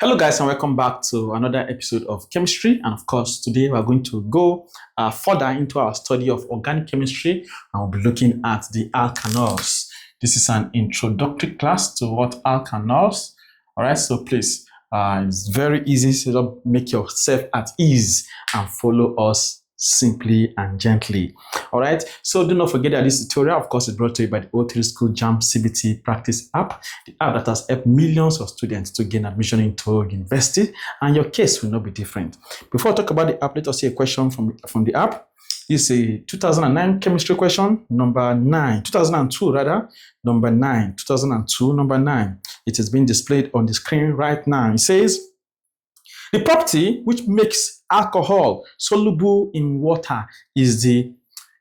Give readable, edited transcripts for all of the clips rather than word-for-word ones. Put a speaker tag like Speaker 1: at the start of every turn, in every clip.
Speaker 1: Hello guys and welcome back to another episode of chemistry, and of course today we're going to go further into our study of organic chemistry, and we'll be looking at the alkanols. This is an introductory class to what alkanols. All right, so please it's very easy, so make yourself at ease and follow us simply and gently. All right, so do not forget that this tutorial of course is brought to you by the O3 School JAMB CBT practice app, the app that has helped millions of students to gain admission into university, and your case will not be different. Before I talk about the app, let us see a question from the app. It's a 2009 chemistry question, number 9, 2002 rather, number 9, 2002, number 9. It is being displayed on the screen right now. It says, the property which makes alcohol soluble in water is the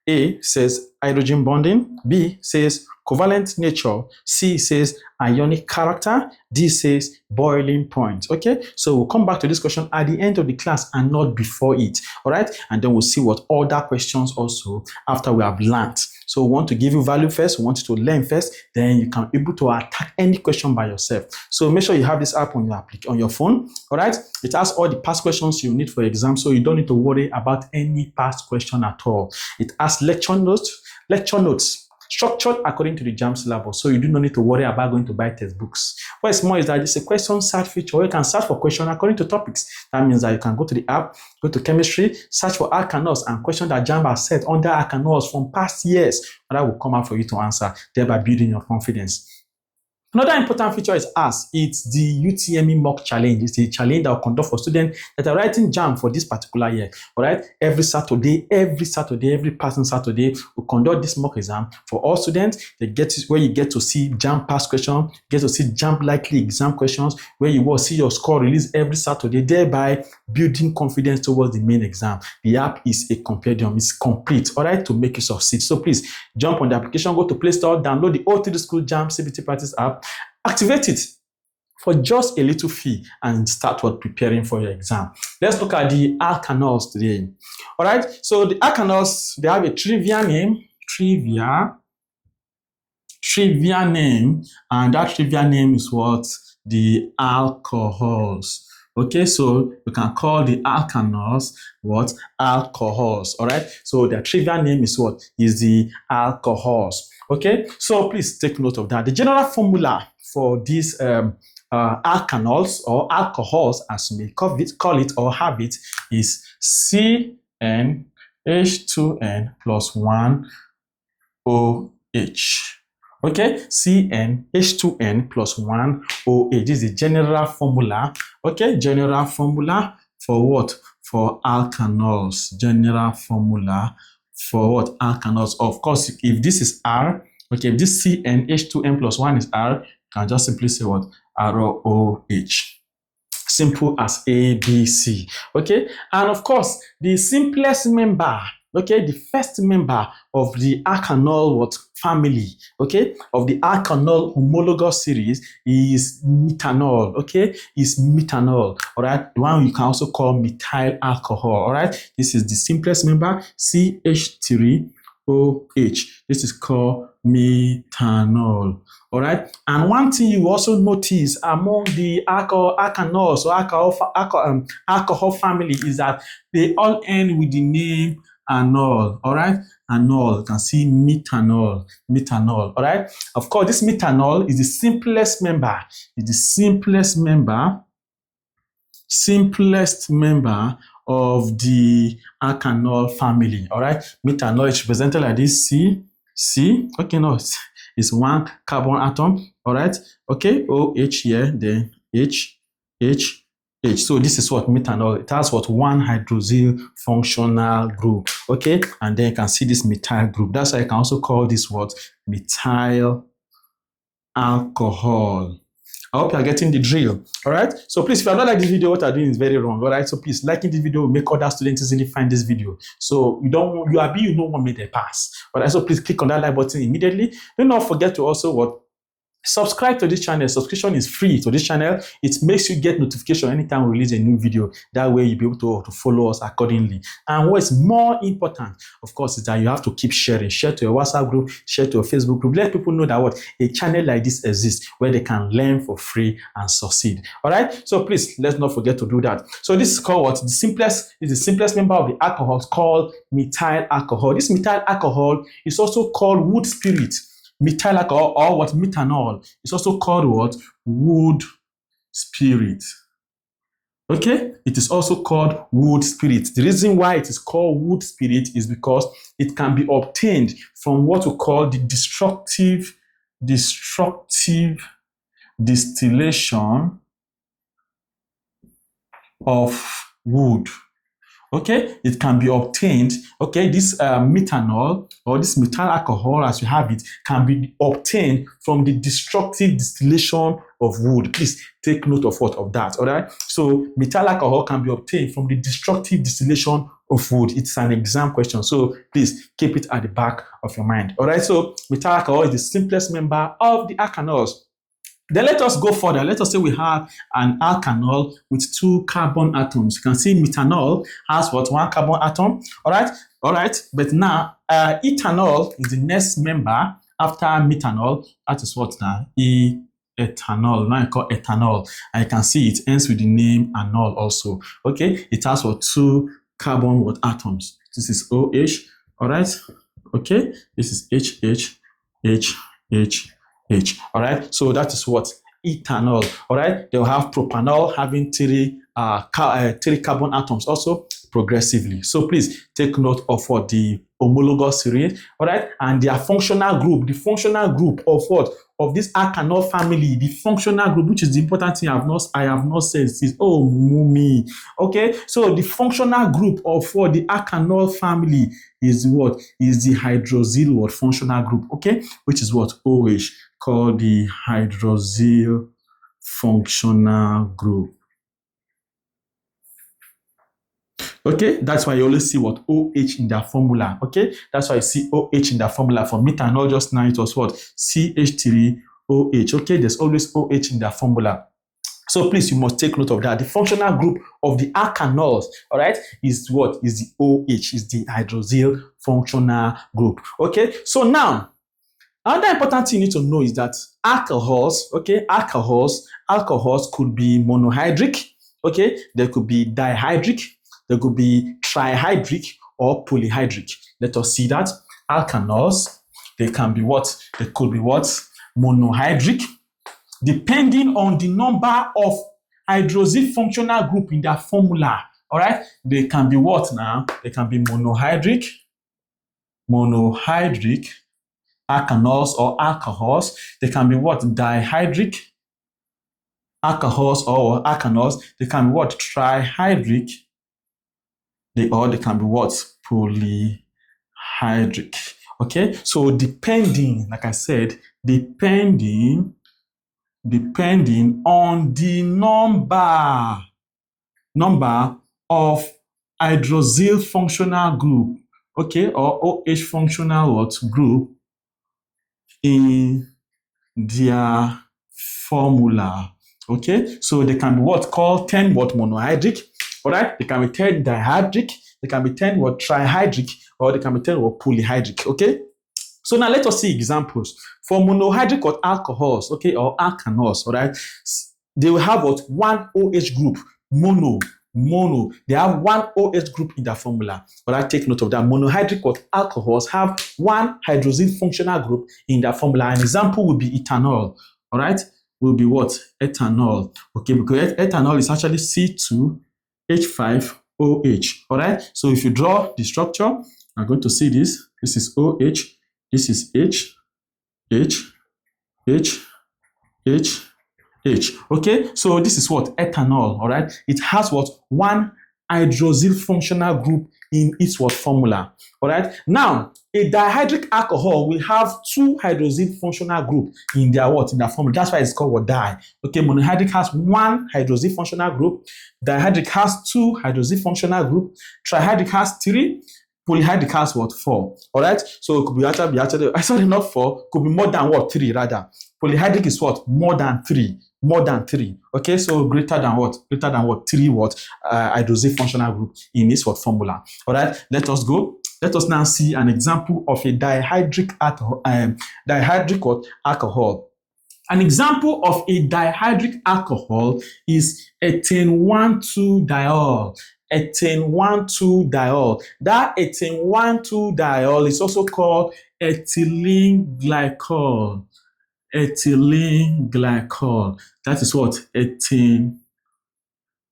Speaker 1: A says hydrogen bonding, B says covalent nature, C says ionic character, D says boiling point. Okay, so we'll come back to this question at the end of the class and not before it. All right, and then we'll see what other questions also after we have learned. So we want to give you value first, we want you to learn first, then you can be able to attack any question by yourself. So make sure you have this app on your phone. All right, it has all the past questions you need for exam, so you don't need to worry about any past question at all. It has lecture notes structured according to the JAMB syllabus, so you do not need to worry about going to buy textbooks. What's more is that it's a question search feature where you can search for questions according to topics. That means that you can go to the app, go to chemistry, search for alkanols and questions that JAMB has set under alkanols from past years, and that will come out for you to answer, thereby building your confidence. Another important feature is it's the UTME mock challenge. It's a challenge that will conduct for students that are writing JAMB for this particular year. All right, every passing Saturday, we conduct this mock exam for all students. Where you get to see JAMB past questions, get to see JAMB likely exam questions, where you will see your score released every Saturday, thereby building confidence towards the main exam. The app is a compendium, it's complete, all right, to make you succeed. So please jump on the application, go to Play Store, download the O3 School JAMB CBT practice app, activate it for just a little fee, and start preparing for your exam. Let's look at the alkanols today. All right, so the alkanols, they have a trivia name, and that trivia name is what? The alcohols. Okay, so we can call the alkanols what? Alcohols. All right, so their trivia name is what? Is the alcohols. Okay, so please take note of that. The general formula for these alkanols or alcohols, as you may call it or have it, is CnH2n plus 1 OH. Okay, CnH2n plus 1 OH. This is the general formula. Okay, general formula for what? For alkanols. General formula for what? Alkanols. Of course, if this is R, okay, if this CnH2n plus 1 is R, you can just simply say what? ROH. Simple as ABC. Okay, and of course, the simplest member, okay, the first member of the alkanol family, okay, of the alkanol homologous series is methanol. Okay, is methanol. All right, the one you can also call methyl alcohol. All right, this is the simplest member, CH3OH. This is called methanol. All right, and one thing you also notice among the alkanols or alcohol family is that they all end with the name anol. All right, anol. You can see methanol. All right, of course, this methanol is the simplest member. It's the simplest member of the alkanol family. All right, methanol is represented like this. C. Okay, no, it's one carbon atom. All right, okay, OH here, then H. So this is what methanol. It has what? One hydroxyl functional group. Okay, and then you can see this methyl group. That's why I can also call this what? Methyl alcohol. I hope you are getting the drill. All right, so please, if you are not like this video, what you are doing is very wrong. All right, so please, liking this video will make other students easily find this video. So you don't want me to pass. All right, so please click on that like button immediately. Do not forget to also Subscribe to this channel. Subscription is free to this channel. It makes you get notification anytime we release a new video. That way you'll be able to follow us accordingly. And what's more important, of course, is that you have to keep sharing. Share to your WhatsApp group, share to your Facebook group. Let people know that a channel like this exists where they can learn for free and succeed. All right. So please, let's not forget to do that. So this is called what? The simplest member of the alcohols called methyl alcohol. This methyl alcohol is also called wood spirit. Methyl alcohol, or what, methanol, is also called what? Wood spirit. Okay, it is also called wood spirit. The reason why it is called wood spirit is because it can be obtained from what we call the destructive distillation of wood. Okay, it can be obtained. Okay, this methanol or this methyl alcohol, as you have it, can be obtained from the destructive distillation of wood. Please take note of that. All right. So methyl alcohol can be obtained from the destructive distillation of wood. It's an exam question, so please keep it at the back of your mind. All right. So methyl alcohol is the simplest member of the alkanols. Then let us go further. Let us say we have an alkanol with 2 carbon atoms. You can see methanol has what? 1 carbon atom. All right. But now ethanol is the next member after methanol. That is what now? Ethanol. Now I call ethanol. And you can see it ends with the name anol also. Okay. It has what? 2 carbon atoms. This is OH. All right. Okay. This is HH. All right, so that is what? Ethanol. All right, they'll have propanol having 3 carbon atoms also progressively. So please take note of what the homologous series. All right, and their functional group. The functional group of what? Of this alkanol family. The functional group, which is the important thing I have not said, is mummy. Okay, so the functional group of what? The alkanol family is what? Is the hydroxyl functional group. Okay, which is what? OH, called the hydroxyl functional group. Okay, that's why you always see what? OH in their formula. Okay, that's why you see OH in their formula. For methanol just now, it was what? CH3OH. Okay, there's always OH in their formula. So please, you must take note of that. The functional group of the alkanols, all right, is what? Is the OH, is the hydroxyl functional group. Okay, so now, another important thing you need to know is that alcohols, okay, alcohols could be monohydric, okay, there could be dihydric, there could be trihydric or polyhydric. Let us see that. Alkanols, they can be what? They could be what? Monohydric, depending on the number of hydroxyl functional group in their formula. All right, they can be what now? They can be monohydric, alkanols or alcohols. They can be what? Dihydric alcohols or alkanols. They can be what? Trihydric. They can be what? Polyhydric. Okay, so depending, like I said, depending on the number of hydroxyl functional group, okay, or OH functional group in their formula. Okay, so they can be what? Called 10 what? Monohydric. All right, they can be 10 dihydric, they can be 10 what? Trihydric, or they can be 10 what? Polyhydric. Okay, so now let us see examples for monohydric or alcohols, okay, or alkanols. All right, they will have what? 1 OH group, mono. They have 1 OH group in their formula. But I take note of that. Monohydric or alcohols have 1 hydroxyl functional group in their formula. An example would be ethanol. All right, will be what? Ethanol. Okay, because ethanol is actually C2H5OH. All right, so if you draw the structure, I'm going to see this. This is OH. This is H. Okay, so this is what? Ethanol. All right, it has what? 1 hydroxyl functional group in its what? Formula. All right, now a dihydric alcohol will have 2 hydroxyl functional group in their what? In their formula. That's why it's called what? Di. Okay, monohydric has 1 hydroxyl functional group, dihydric has 2 hydroxyl functional group, trihydric has 3, polyhydric has what? 4. All right, so it could be actually not 4, could be more than what? 3 rather. Polyhydric is what? More than 3. More than 3. Okay, so greater than what? Greater than what? 3 what? Hydroxyl functional group in this what formula. All right, let us go. Let us now see an example of a dihydric alcohol. Alcohol. An example of a dihydric alcohol is ethane 1,2-diol. Ethane 1,2-diol. That ethane 1,2-diol is also called ethylene glycol. Ethylene glycol. That is what? Ethane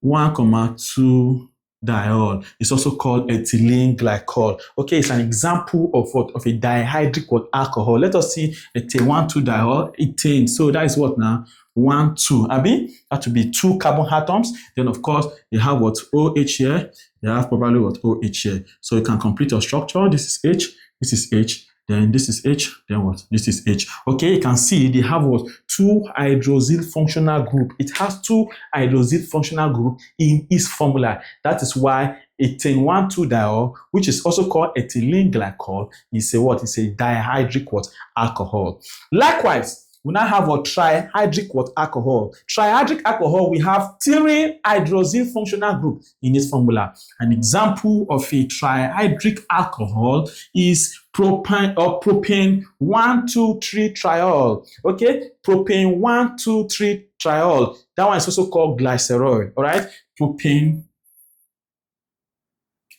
Speaker 1: 1,2-diol. It's also called ethylene glycol. Okay, it's an example of what? Of a dihydric what? Alcohol. Let us see ethane 1,2-diol. Ethane. So that is what now? 1,2. Abi, that would be 2 carbon atoms. Then of course you have what? OH here. You have probably what? OH here. So you can complete your structure. This is H. This is H. Then this is H, then what? This is H. Okay, you can see they have what? 2 hydroxyl functional group. It has 2 hydroxyl functional group in its formula. That is why ethane 1,2-diol, which is also called ethylene glycol, is a what? It's a dihydric what? Alcohol. Likewise, we now have a trihydric what? Alcohol. Trihydric alcohol, we have 3 hydroxyl functional group in its formula. An example of a trihydric alcohol is propane 1,2,3-triol. Okay, propane 1,2,3-triol. That one is also called glycerol. All right, propane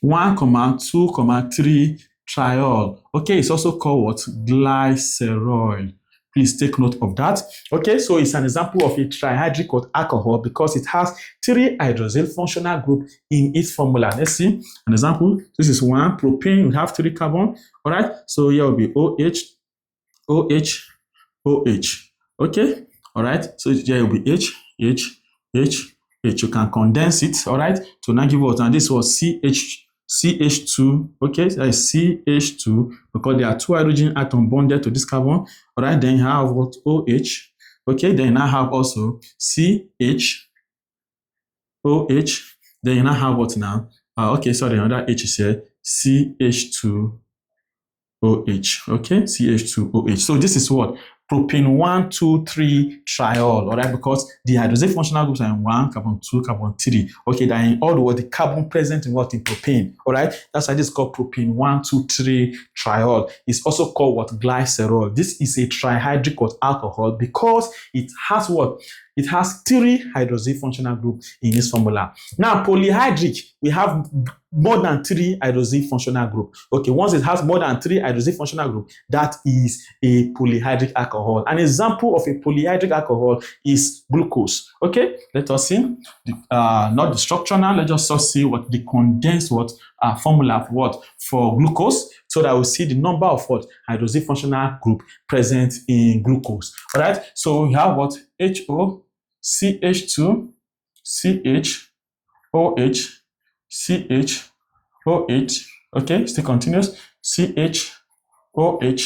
Speaker 1: 1,2,3-triol. Okay, it's also called what? Glycerol. Please take note of that. Okay, so it's an example of a trihydric alcohol because it has 3 hydroxyl functional group in its formula. Let's see an example. This is 1 propane. We have 3 carbon. All right, so here will be OH, OH, OH. Okay, all right. So here will be H, H, H, H. You can condense it. All right. So now give what? And this was CH2, okay, that is CH2 because there are 2 hydrogen atoms bonded to this carbon. All right, then you have what? OH, okay, then you now have also CH, OH, then you now have what now? Okay, sorry, another H is here, CH2, OH, okay, CH2OH. So this is what? Propane 1,2,3-triol, all right, because the hydroxyl functional groups are in 1, carbon 2, carbon 3. Okay, that in all the carbon present in what? In propane, all right. That's why this is called propane 1,2,3-triol. It's also called what? Glycerol. This is a trihydric what? Alcohol because it has what? It has 3 hydroxyl functional groups in its formula. Now, polyhydric, we have more than 3 hydroxyl functional group. Okay, once it has more than 3 hydroxyl functional group, that is a polyhydric alcohol. An example of a polyhydric alcohol is glucose. Okay, let us see. Not the structure now. Let's just see what the condensed what formula for what? For glucose, so that we see the number of what? Hydroxyl functional group present in glucose. All right, so we have what? HO, CH2, CH, OH, CH, OH, okay, still continuous, CH, OH,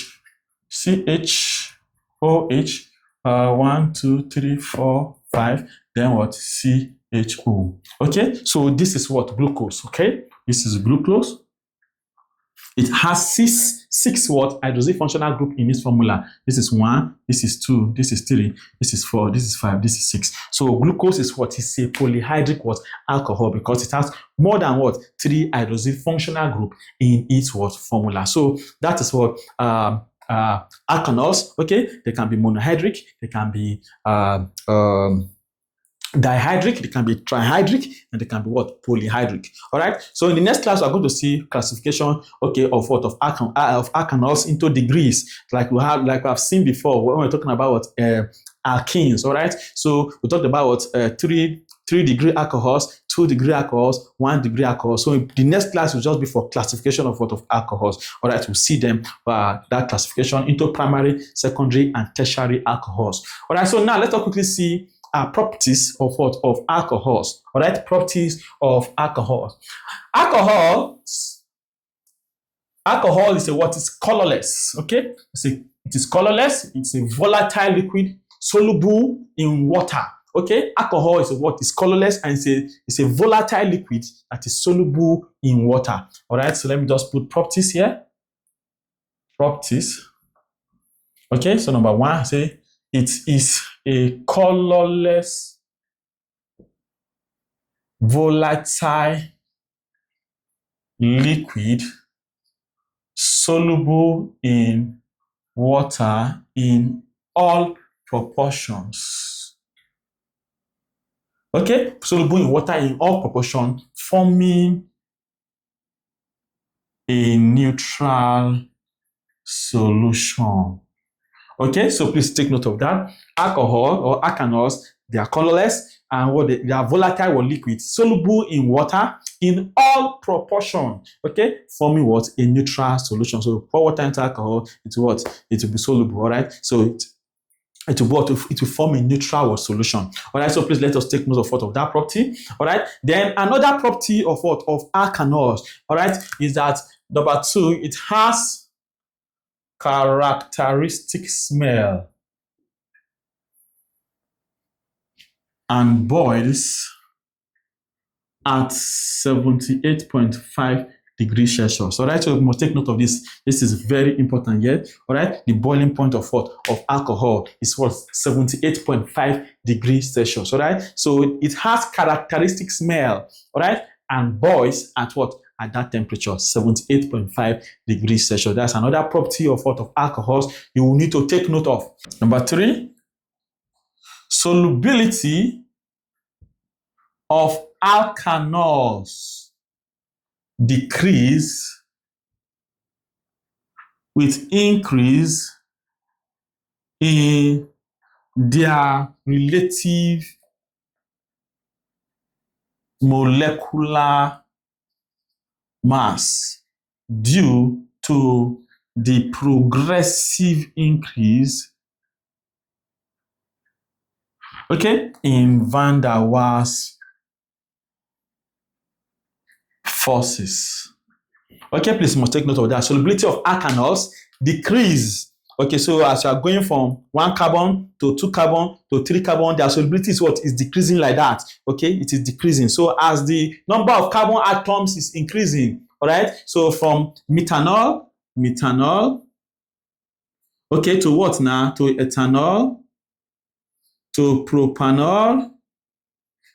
Speaker 1: CH, OH, 1, 2, 3, 4, 5, then what? CHO. Okay, so this is what? Glucose, okay? This is glucose. It has six what? Hydroxyl functional group in its formula. This is 1, this is 2, this is 3, this is 4, this is 5, this is 6. So glucose is what? It's a polyhydric what? Alcohol because it has more than what? 3 hydroxyl functional group in its what? Formula. So that is what alkanols, okay? They can be monohydric, they can be dihydric, they can be trihydric, and they can be what? Polyhydric. All right. So in the next class, we're going to see classification, okay, of what? Of alkanols into degrees, like we have seen before when we're talking about what? Alkenes. All right. So we talked about what? 3-degree alcohols, 2-degree alcohols, 1-degree alcohols. So the next class will just be for classification of what? Of alcohols. All right. We'll see them that classification into primary, secondary, and tertiary alcohols. All right. So now let's quickly see properties of what? Of alcohols. All right, properties of alcohol. Alcohol is a what? Is colorless. Okay, it is colorless. It's a volatile liquid soluble in water. Okay, alcohol is a what? Is colorless and it's a volatile liquid that is soluble in water. All right, so let me just put properties here. Properties. Okay, so number 1, say It is a colorless, volatile liquid soluble in water in all proportions. Okay, soluble in water in all proportions, forming a neutral solution. Okay, so please take note of that. Alcohol or alkanols, they are colorless and they are volatile or liquid, soluble in water in all proportion. Okay, forming what? A neutral solution. So pour water into alcohol, it's what? It will be soluble. All right. So it will form a neutral solution. All right, so please let us take note of what of that property. All right, then another property of what of alkanols, all right, is that number 2, it has characteristic smell and boils at 78.5 degrees Celsius. All right, so we must take note of this. This is very important here. All right, the boiling point of what? Of alcohol is what? 78.5 degrees Celsius. All right, so it has characteristic smell. All right, and boils at what? At that temperature, 78.5 degrees Celsius. That's another property of what? Of alcohols you will need to take note of. Number 3, solubility of alkanols decrease with increase in their relative molecular mass due to the progressive increase, okay, in van der Waals forces. Okay, please must take note of that. Solubility of alkanols decrease. Okay, so as you are going from 1 carbon to 2 carbon to 3 carbon, their solubility is what? Is decreasing like that. Okay, it is decreasing. So as the number of carbon atoms is increasing, all right, so from methanol, okay, to what now? To ethanol, to propanol,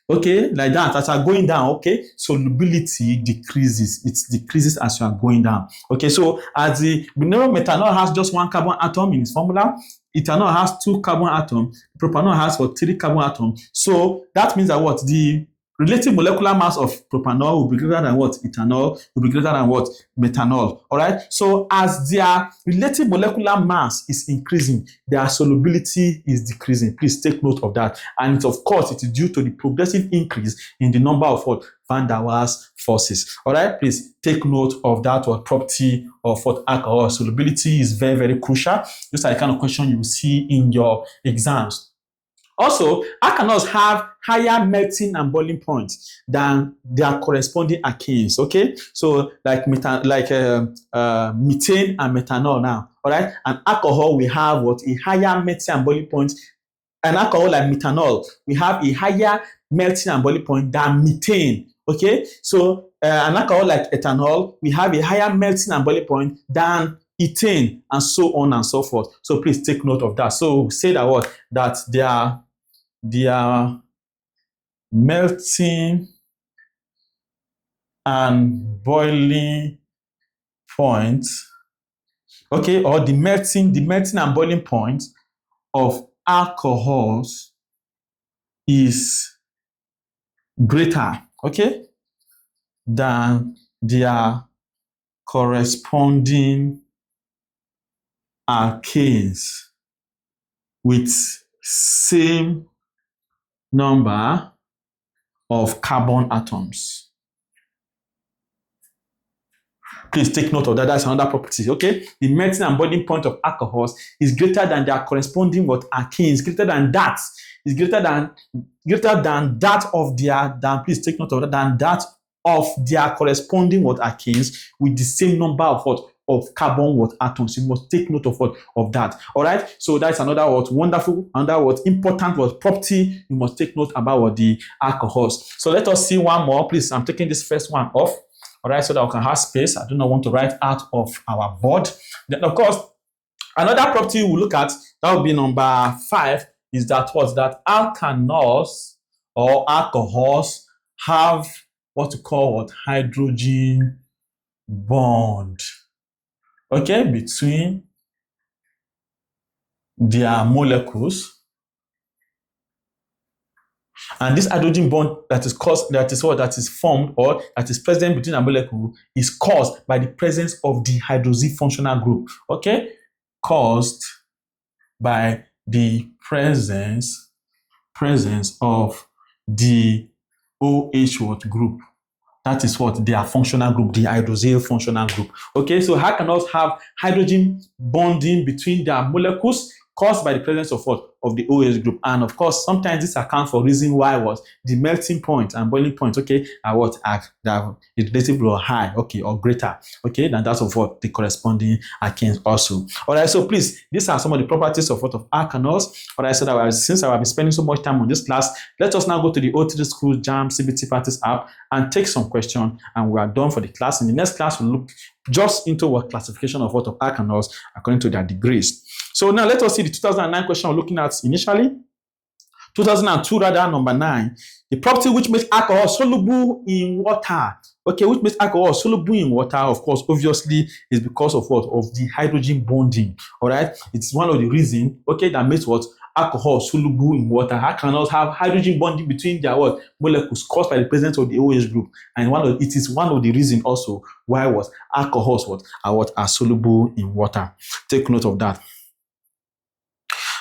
Speaker 1: okay, like that. As you are going down, okay, solubility decreases. It decreases as you are going down. Okay, so as we know, methanol has just 1 carbon atom in its formula. Ethanol has 2 carbon atoms. Propanol has 3 carbon atoms. So that means that what? The relative molecular mass of propanol will be greater than what? Ethanol will be greater than what? Methanol. All right. So as their relative molecular mass is increasing, their solubility is decreasing. Please take note of that. And of course, it is due to the progressive increase in the number of what? Van der Waals forces. All right. Please take note of that property of what? Alcohol. Solubility is very, very crucial. These are the kind of question you will see in your exams. Also, alkanols have higher melting and boiling points than their corresponding alkanes. Okay, so like methane and methanol now. All right, and alcohol we have what? A higher melting and boiling point. An alcohol like methanol, we have a higher melting and boiling point than methane. Okay, so an alcohol like ethanol, we have a higher melting and boiling point than ethane, and so on and so forth. So please take note of that. So say that what? That their melting and boiling point, okay, or the melting and boiling point of alcohols is greater, okay, than their corresponding alkanes with same number of carbon atoms. Please take note of that. That's another property. Okay, the melting and boiling point of alcohols is greater than their corresponding what? Alkanes. Greater than that. Is greater than that of their. Please take note of that. Than that of their corresponding what? Alkanes with the same number of what? Of carbon what? Atoms. You must take note of what? Of that. All right. So that's another what? Wonderful, another what? Important what? Property you must take note about what? The alcohols. So let us see one more. Please, I'm taking this first one off. All right, so that we can have space. I do not want to write out of our board. Then, of course, Another property we'll look at, that will be number 5, is that what? That alkanols or alcohols have what we call what? Hydrogen bond. Okay, between their molecules. And this hydrogen bond that is formed or that is present between a molecule is caused by the presence of the hydroxyl functional group. Okay, caused by the presence of the OH group. That is what? Their functional group, the hydroxyl functional group. Okay, so alkanols have hydrogen bonding between their molecules caused by the presence of what? Of the OH group. And of course, sometimes this accounts for reason why what? The melting point and boiling point, okay, are what? Are relatively high, okay, or greater, okay, than that of what? The corresponding alkanes also. All right, so please, these are some of the properties of what? Of alkanols. All right, so that since I will be spending so much time on this class, let us now go to the O3 School JAMB CBT Practice app and take some questions, and we are done for the class. In the next class, we'll look just into what classification of what? Of alkanols according to their degrees. So now let us see the 2009 question we're looking at initially. 2002 rather, number 9. The property which makes alcohol soluble in water. Okay, which makes alcohol soluble in water, of course, obviously, is because of what? Of the hydrogen bonding. All right, it's one of the reasons, okay, that makes what? Alcohol soluble in water. Alkanols have hydrogen bonding between their what? Molecules caused by the presence of the OH group, and it is one of the reasons also why what? Alcohols are soluble in water. Take note of that.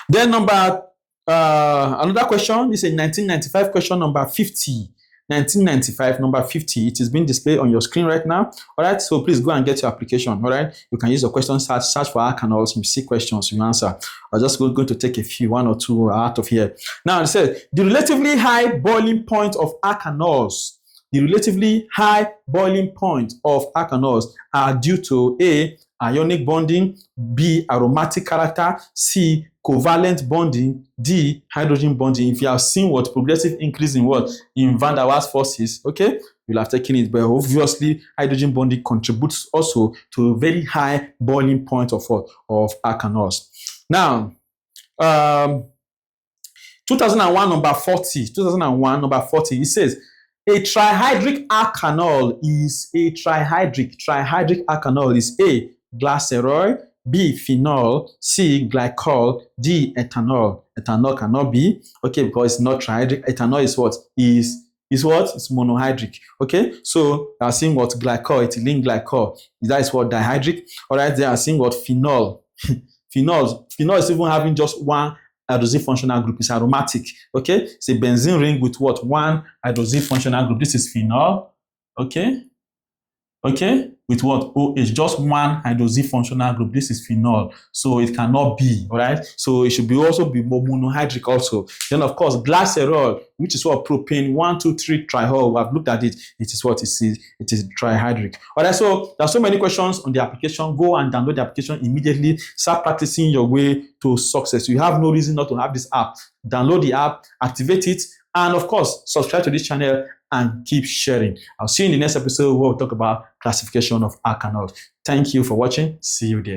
Speaker 1: Then another question. This is a 1995 question, number 50. 1995, number 50. It is being displayed on your screen right now. All right, so please go and get your application. All right, you can use your question search for alkanols. You see questions, you answer. I'm just going to take a few, 1 or 2 out of here. Now it says the relatively high boiling point of alkanols. The relatively high boiling point of alkanols are due to A, ionic bonding, B, aromatic character, C, covalent bonding, D, hydrogen bonding. If you have seen what? Progressive increase in what? In van der Waals forces, okay, you'll have taken it, but obviously hydrogen bonding contributes also to a very high boiling point of what? Of alkanols. Now, 2001 number 40. 2001 number 40. It says a trihydric alkanol is A, glycerol, B, phenol, C, glycol, D, ethanol. Ethanol cannot be, okay, because it's not trihydric. Ethanol is what? Is what? It's monohydric. Okay, so they are seeing what? Glycol, ethylene glycol. That is what? Dihydric. All right, they are seeing what? Phenol. Phenol is even having just one hydroxyl functional group. Is aromatic. Okay, it's a benzene ring with what? One hydroxyl functional group. This is phenol. Okay, with what? OH, just one hydroxyl functional group. This is phenol, so it cannot be. All right, so it should also be monohydric also. Then of course glycerol, which is what? Propane 1,2,3-triol. We have looked at it. It is what? It is trihydric. All right, so there are so many questions on the application. Go and download the application immediately. Start practicing your way to success. You have no reason not to have this app. Download the app, activate it, and of course subscribe to this channel and keep sharing. I'll see you in the next episode where we'll talk about classification of alkanols. Thank you for watching. See you there.